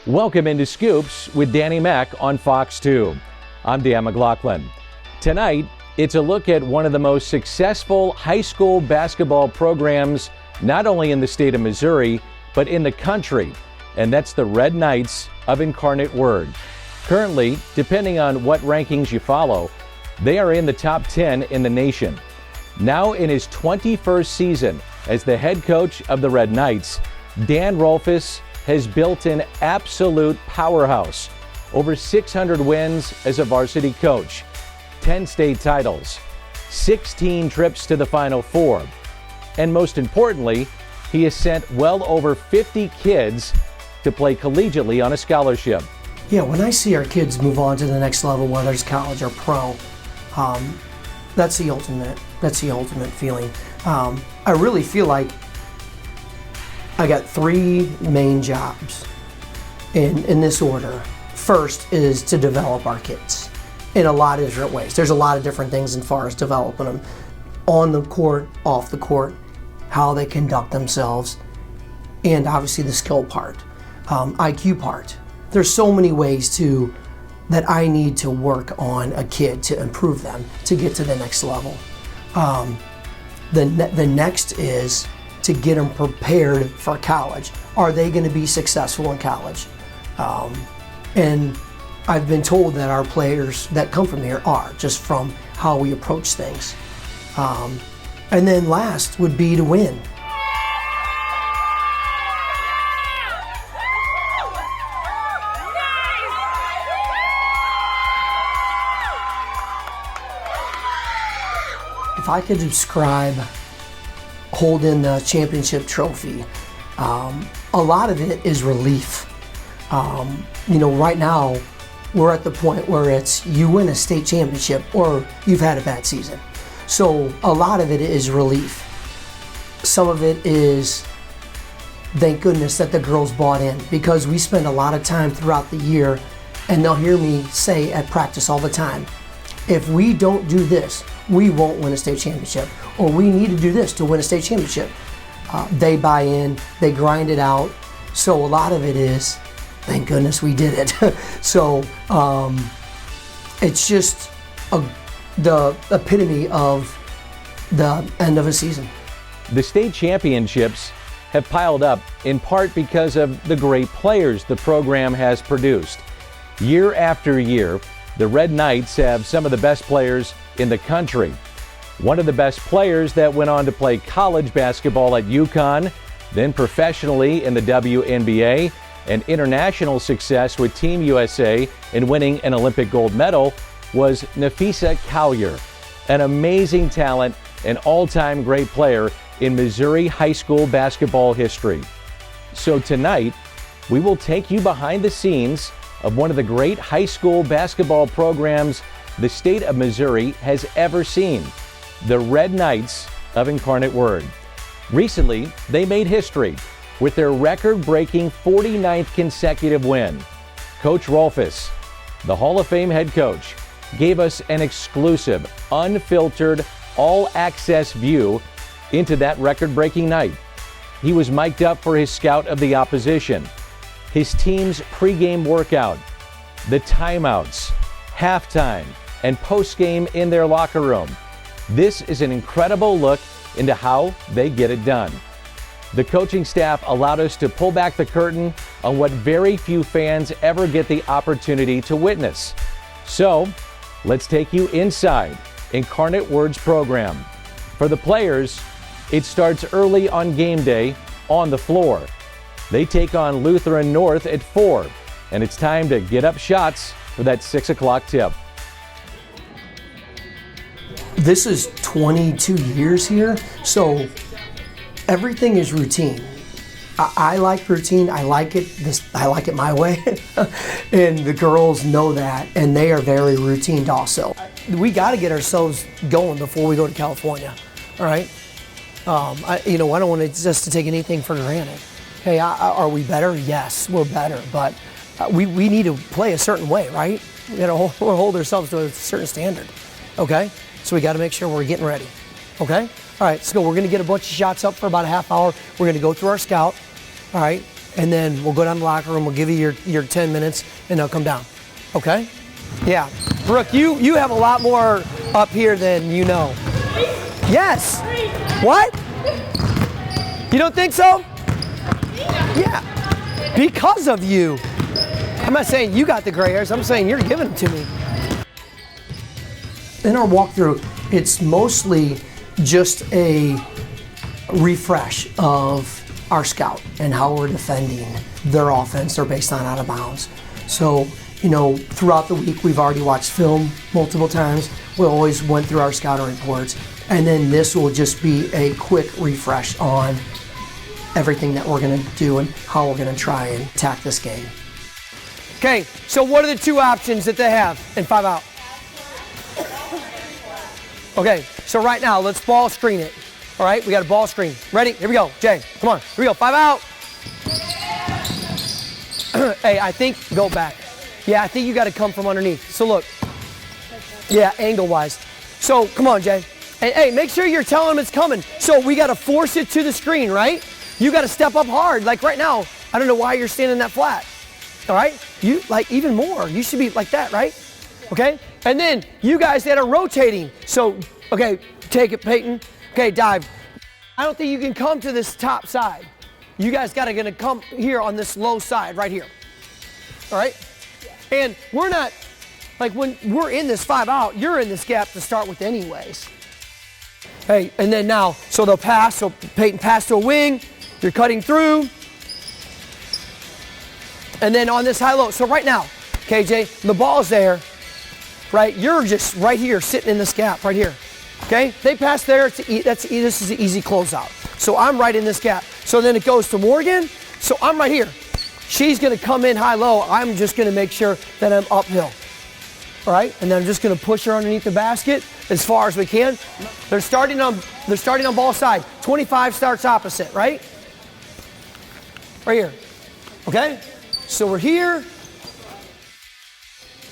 Welcome into Scoops with Danny Mack on Fox 2. I'm Dan McLaughlin. Tonight, it's a look at one of the most successful high school basketball programs, not only in the state of Missouri, but in the country, and that's the Red Knights of Incarnate Word. Currently, depending on what rankings you follow, they are in the top 10 in the nation. Now in his 21st season as the head coach of the Red Knights, Dan Rolfes has built an absolute powerhouse. Over 600 wins as a varsity coach, 10 state titles, 16 trips to the Final Four, and most importantly, he has sent well over 50 kids to play collegiately on a scholarship. Yeah, when I see our kids move on to the next level, whether it's college or pro, that's the ultimate feeling. I really feel like I got three main jobs in this order. First is to develop our kids in a lot of different ways. There's a lot of different things as far as developing them on the court, off the court, how they conduct themselves, and obviously the skill part, IQ part. There's so many ways that I need to work on a kid to improve them to get to the next level. The next is to get them prepared for college. Are they going to be successful in college? And I've been told that our players that come from here are, just from how we approach things. And then last would be to win. If I could describe holding the championship trophy, a lot of it is relief. Right now we're at the point where it's you win a state championship or you've had a bad season. So a lot of it is relief. Some of it is thank goodness that the girls bought in, because we spend a lot of time throughout the year, and they'll hear me say at practice all the time, if we don't do this, we won't win a state championship, or we need to do this to win a state championship. They buy in, they grind it out. So a lot of it is, thank goodness we did it. So it's just the epitome of the end of a season. The state championships have piled up in part because of the great players the program has produced. Year after year, the Red Knights have some of the best players in the country. One of the best players that went on to play college basketball at UConn, then professionally in the WNBA, and international success with Team USA in winning an Olympic gold medal, was Nafisa Collier, an amazing talent and all-time great player in Missouri high school basketball history. So tonight, we will take you behind the scenes of one of the great high school basketball programs the state of Missouri has ever seen, the Red Knights of Incarnate Word. Recently, they made history with their record-breaking 49th consecutive win. Coach Rolfes, the Hall of Fame head coach, gave us an exclusive, unfiltered, all-access view into that record-breaking night. He was mic'd up for his scout of the opposition, his team's pregame workout, the timeouts, halftime, and postgame in their locker room. This is an incredible look into how they get it done. The coaching staff allowed us to pull back the curtain on what very few fans ever get the opportunity to witness. So, let's take you inside Incarnate Word's program. For the players, it starts early on game day on the floor. They take on Lutheran North at 4, and it's time to get up shots for that 6 o'clock tip. This is 22 years here, so everything is routine. I like routine. I like it my way, and the girls know that, and they are very routine also. We got to get ourselves going before we go to California. All right. I don't want to take anything for granted. Okay, are we better? Yes, we're better, but we need to play a certain way, right? We got to hold ourselves to a certain standard. Okay, so we got to make sure we're getting ready. Okay. All right, so we're going to get a bunch of shots up for about a half hour. We're going to go through our scout. All right, and then we'll go down to the locker room, we'll give you your 10 minutes, and they'll come down, okay? Yeah, Brooke, you have a lot more up here than you know. Yes. What? You don't think so? Yeah, because of you. I'm not saying you got the gray hairs, I'm saying you're giving them to me. In our walkthrough, it's mostly just a refresh of our scout and how we're defending their offense. They're based on out of bounds. So, you know, throughout the week, we've already watched film multiple times. We always went through our scouting reports. And then this will just be a quick refresh on everything that we're gonna do and how we're gonna try and attack this game. Okay, so what are the two options that they have in 5 out? Okay, so right now, let's ball screen it. All right, we got a ball screen. Ready? Here we go. Jay, come on. Here we go. 5 out. Hey, I think, go back. Yeah, I think you got to come from underneath. So look. Yeah, angle-wise. So, come on, Jay. And, hey, make sure you're telling them it's coming. So we got to force it to the screen, right? You got to step up hard. Like right now, I don't know why you're standing that flat. All right? You, like, even more. You should be like that, right? Okay? And then you guys that are rotating. So, okay, take it, Peyton. Okay, dive. I don't think you can come to this top side. You guys gonna come here on this low side right here. All right? Yeah. And we're not, like when we're in this 5 out, you're in this gap to start with anyways. Hey, and then now, so they'll pass, so Peyton pass to a wing, you're cutting through. And then on this high-low, so right now, KJ, the ball's there, right? You're just right here, sitting in this gap right here, okay? They pass there, this is an easy closeout. So I'm right in this gap. So then it goes to Morgan, so I'm right here. She's gonna come in high-low, I'm just gonna make sure that I'm uphill. All right, and then I'm just gonna push her underneath the basket as far as we can. They're starting on ball side. 25 starts opposite, right? Right here, okay? So we're here.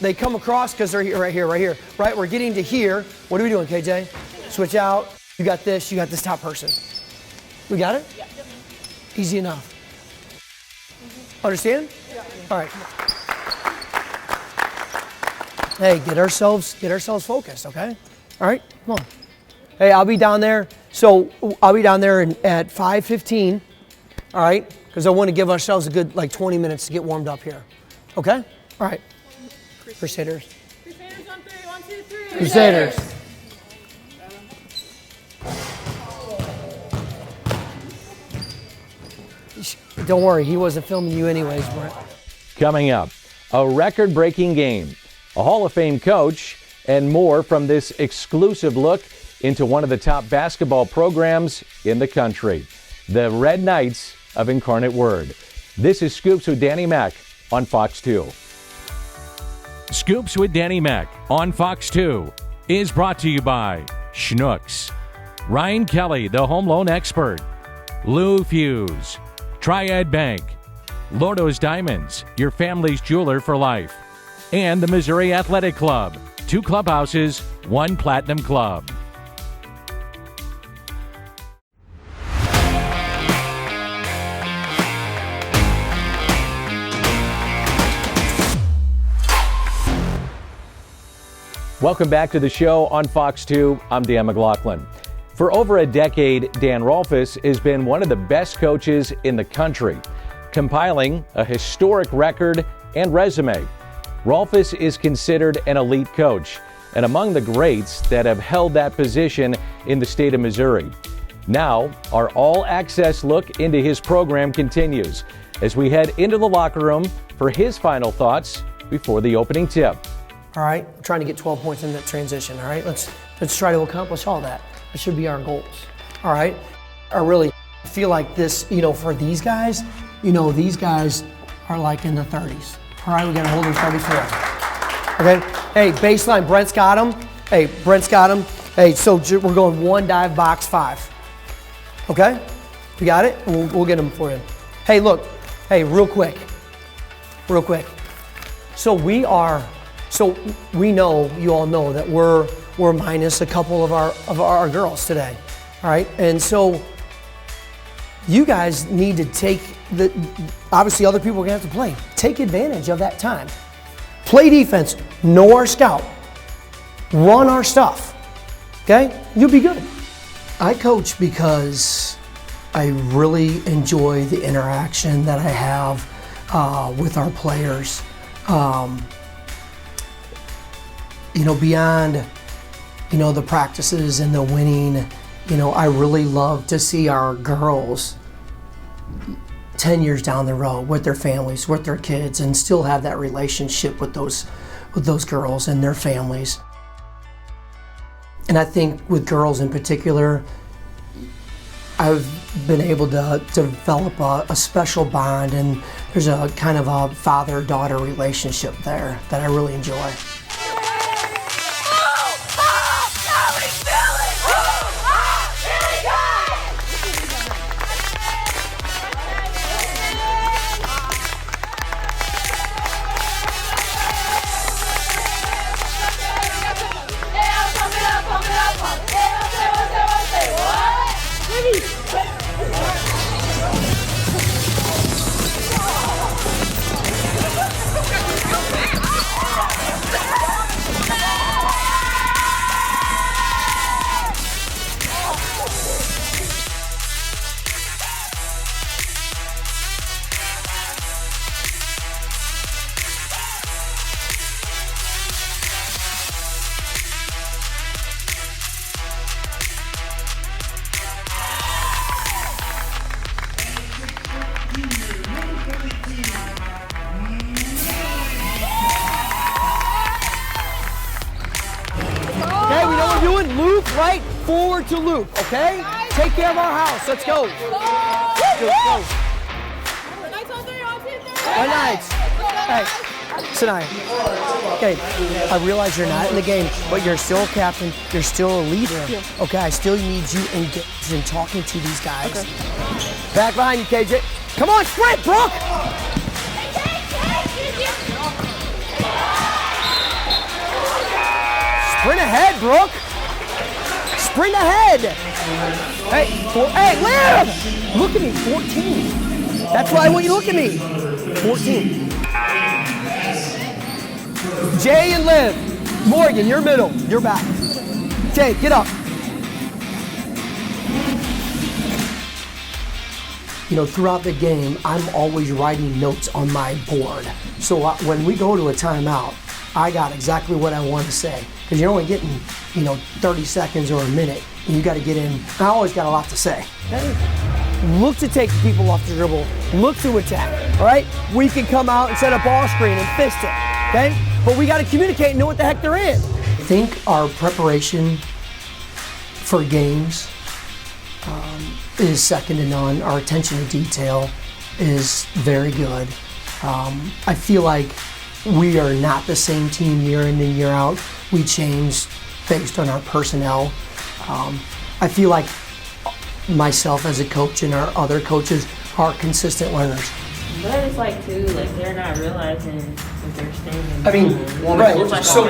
They come across because they're here, right here, right here. Right, we're getting to here. What are we doing, KJ? Switch out. You got this top person. We got it? Yeah. Easy enough. Understand? Yeah. All right. Hey, get ourselves focused, okay? All right, come on. Hey, I'll be down there. So I'll be down there at 5:15, all right? Because I want to give ourselves a good 20 minutes to get warmed up here. Okay? All right. Crusaders. Crusaders on 3, 1, 2, 3. Crusaders. Don't worry, he wasn't filming you anyways, Brett. Coming up, a record-breaking game, a Hall of Fame coach, and more from this exclusive look into one of the top basketball programs in the country, the Red Knights of Incarnate Word. This is Scoops with Danny Mac on Fox 2. Scoops with Danny Mac on Fox 2 is brought to you by Schnucks, Ryan Kelly, the home loan expert, Lou Fuse, Triad Bank, Lordo's Diamonds, your family's jeweler for life, and the Missouri Athletic Club, 2 clubhouses, 1 platinum club. Welcome back to the show on Fox 2. I'm Dan McLaughlin. For over a decade, Dan Rolfes has been one of the best coaches in the country, compiling a historic record and resume. Rolfes is considered an elite coach and among the greats that have held that position in the state of Missouri. Now, our all-access look into his program continues as we head into the locker room for his final thoughts before the opening tip. All right, we're trying to get 12 points in that transition, all right? Let's try to accomplish all that. That should be our goals, all right? I really feel like this, for these guys, these guys are like in the 30s. All right, we got to hold them 34. Okay, hey, baseline, Brent's got him. Hey, Brent's got him. Hey, so we're going 1 dive box 5. Okay, we got it? We'll get them for you. Hey, look, hey, real quick. So we know, you all know that we're minus a couple of our girls today, all right? And so you guys need to take obviously other people are gonna have to play. Take advantage of that time. Play defense, know our scout, run our stuff, okay? You'll be good. I coach because I really enjoy the interaction that I have with our players. Beyond, the practices and the winning, I really love to see our girls 10 years down the road with their families, with their kids, and still have that relationship with those girls and their families. And I think with girls in particular, I've been able to develop a special bond, and there's a kind of a father-daughter relationship there that I really enjoy. Loop right forward to loop, okay? Take care of our house. Let's go. Let's go. Nights. Hey, Sinai. Okay, I realize you're not in the game, but you're still a captain. You're still a leader. Okay, I still need you engaged in talking to these guys. Okay. Back behind you, KJ. Come on, sprint, Brooke. Sprint ahead, Brooke. Sprint ahead! Hey, Liv! Look at me, 14. That's why I want you to look at me. 14. Jay and Liv. Morgan, you're middle. You're back. Jay, get up. Throughout the game, I'm always writing notes on my board. So when we go to a timeout, I got exactly what I want to say. Because you're only getting, 30 seconds or a minute, and you got to get in. I always got a lot to say. Okay? Look to take people off the dribble. Look to attack, all right? We can come out and set a ball screen and fist it, okay? But we got to communicate and know what the heck they're in. I think our preparation for games is second to none. Our attention to detail is very good. I feel like we are not the same team year in and year out. We change based on our personnel. I feel like myself as a coach and our other coaches are consistent learners. But it's too, they're not realizing that they're staying. I mean, right. So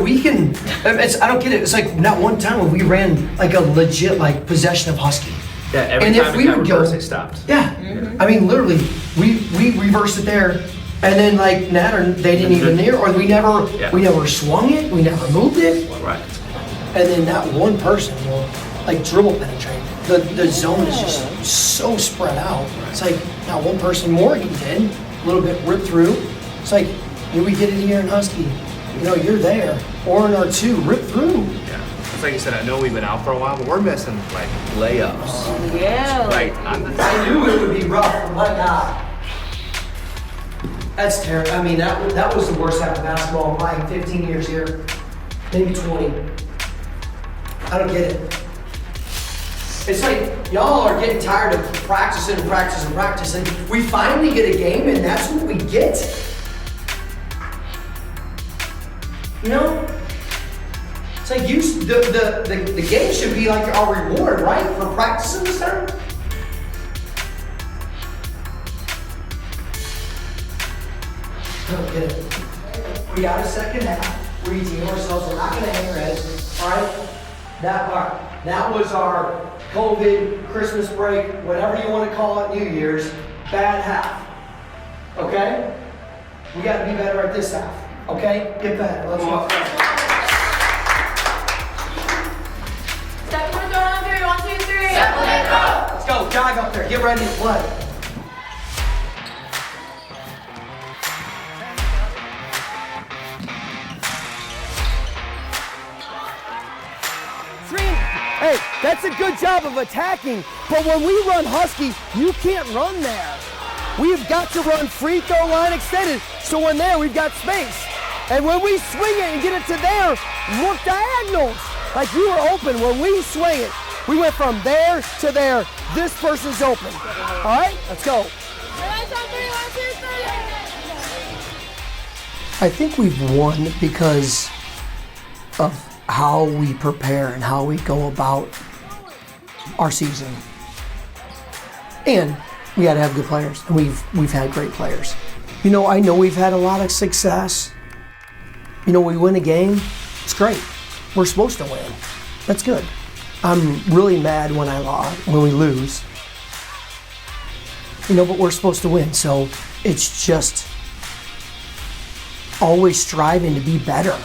we can. I don't get it. It's not one time when we ran a legit possession of Husky. Yeah, every and time if we would go, it stopped. Yeah. Mm-hmm. I mean, literally, we reversed it there. And then they didn't even near, or we never swung it, we never moved it. Right. And then that one person will dribble penetrate. The zone is just so spread out. It's that one person Morgan did, a little bit ripped through. It's we get it here in Husky. You're there. Or in R2, rip through. Yeah. It's like you said, I know we've been out for a while, but we're missing layups. Yeah. I knew it would be rough. My God. That's terrible. I mean, that was the worst half of basketball in my 15 years here, maybe 20. I don't get it. It's y'all are getting tired of practicing and practicing and practicing. We finally get a game, and that's what we get. It's the game should be our reward, right, for practicing this time. I don't get it. We got a second half. We redeem ourselves. We're not going to hang our heads. All right? That was our COVID Christmas break, whatever you want to call it, New Year's, bad half. Okay? We got to be better at this half. Okay? Get better. Let's go. Step one, throw on three. 1, 2, 3. Step one, throw. Let's go. Jog up there. Get ready to play. Hey, that's a good job of attacking, but when we run Husky, you can't run there. We've got to run free throw line extended, so when there, we've got space. And when we swing it and get it to there, look diagonals. Like you were open. When we swing it, we went from there to there. This person's open. All right, let's go. I think we've won because of how we prepare and how we go about our season. And we got to have good players, and we've had great players. You know, I know we've had a lot of success. You know, we win a game, it's great. We're supposed to win. That's good. I'm really mad when we lose. You know, but we're supposed to win, so it's just always striving to be better.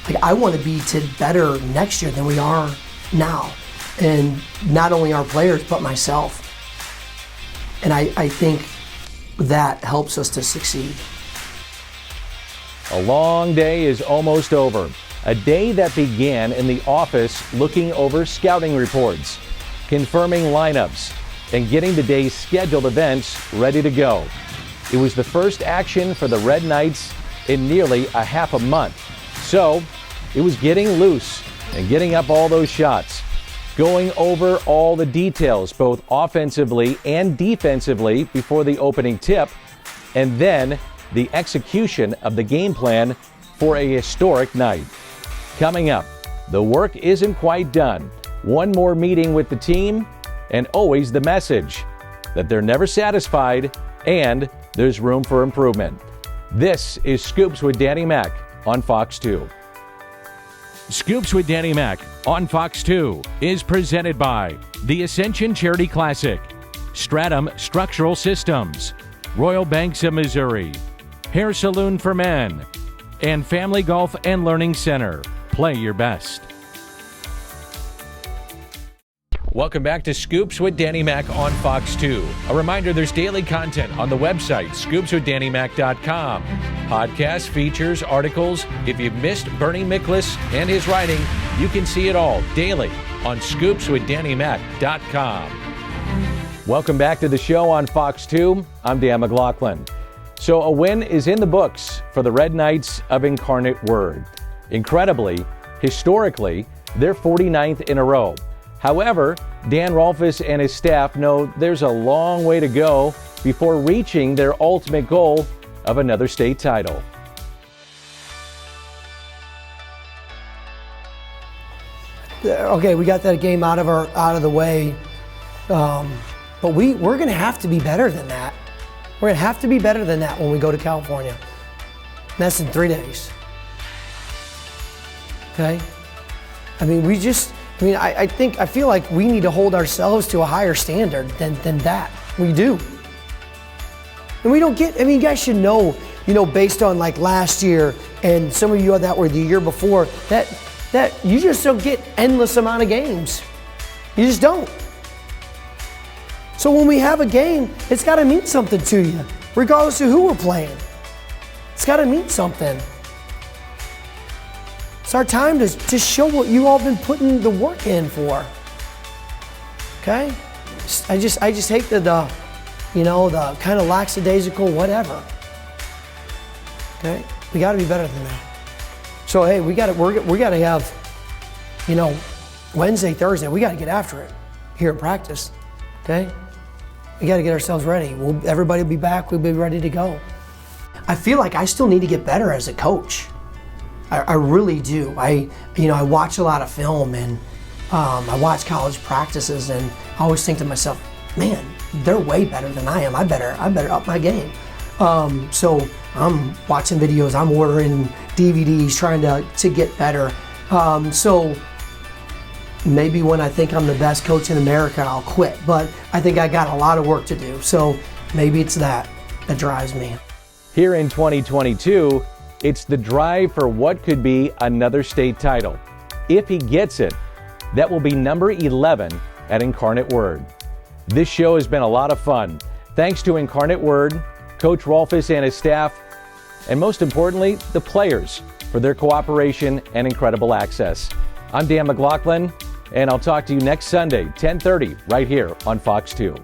Like, I want to be better next year than we are now. And not only our players, but myself. And I think that helps us to succeed. A long day is almost over. A day that began in the office looking over scouting reports, confirming lineups, and getting the day's scheduled events ready to go. It was the first action for the Red Knights in nearly a half a month. So it was getting loose and getting up all those shots, going over all the details, both offensively and defensively before the opening tip, and then the execution of the game plan for a historic night. Coming up, the work isn't quite done. One more meeting with the team, and always the message that they're never satisfied and there's room for improvement. This is Scoops with Danny Mac on Fox 2. Scoops with Danny Mac on Fox 2 is presented by the Ascension Charity Classic, Stratum Structural Systems, Royal Banks of Missouri, Hair Saloon for Men, and Family Golf and Learning Center. Play your best. Welcome back to Scoops with Danny Mac on Fox 2. A reminder, there's daily content on the website, scoopswithdannymac.com. Podcasts, features, articles. If you've missed Bernie Miklasz and his writing, you can see it all daily on scoopswithdannymac.com. Welcome back to the show on Fox 2. I'm Dan McLaughlin. So a win is in the books for the Red Knights of Incarnate Word. Incredibly, historically, they're 49th in a row. However, Dan Rolfes and his staff know there's a long way to go before reaching their ultimate goal of another state title. Okay, we got that game out of the way, but we're going to have to be better than that. We're going to have to be better than that when we go to California. And that's in 3 days. Okay? I mean, I feel like we need to hold ourselves to a higher standard than that. We do. And we don't get, you guys should know, based on like last year and some of you that were the year before, that you just don't get endless amount of games. You just don't. So when we have a game, it's got to mean something to you, regardless of who we're playing. It's got to mean something. It's our time to show what you all been putting the work in for. Okay? I just hate the kind of lackadaisical whatever. Okay? We got to be better than that. So hey, we got to have, Wednesday, Thursday, we got to get after it here at practice. Okay? We got to get ourselves ready. Everybody will be back. We'll be ready to go. I feel like I still need to get better as a coach. I really do. I watch a lot of film and I watch college practices, and I always think to myself, man, they're way better than I am. I better up my game. So I'm watching videos. I'm ordering DVDs, trying to get better. So maybe when I think I'm the best coach in America, I'll quit. But I think I got a lot of work to do. So maybe it's that drives me. Here in 2022, it's the drive for what could be another state title. If he gets it, that will be number 11 at Incarnate Word. This show has been a lot of fun. Thanks to Incarnate Word, Coach Rolfes and his staff, and most importantly, the players for their cooperation and incredible access. I'm Dan McLaughlin, and I'll talk to you next Sunday, 10:30, right here on Fox 2.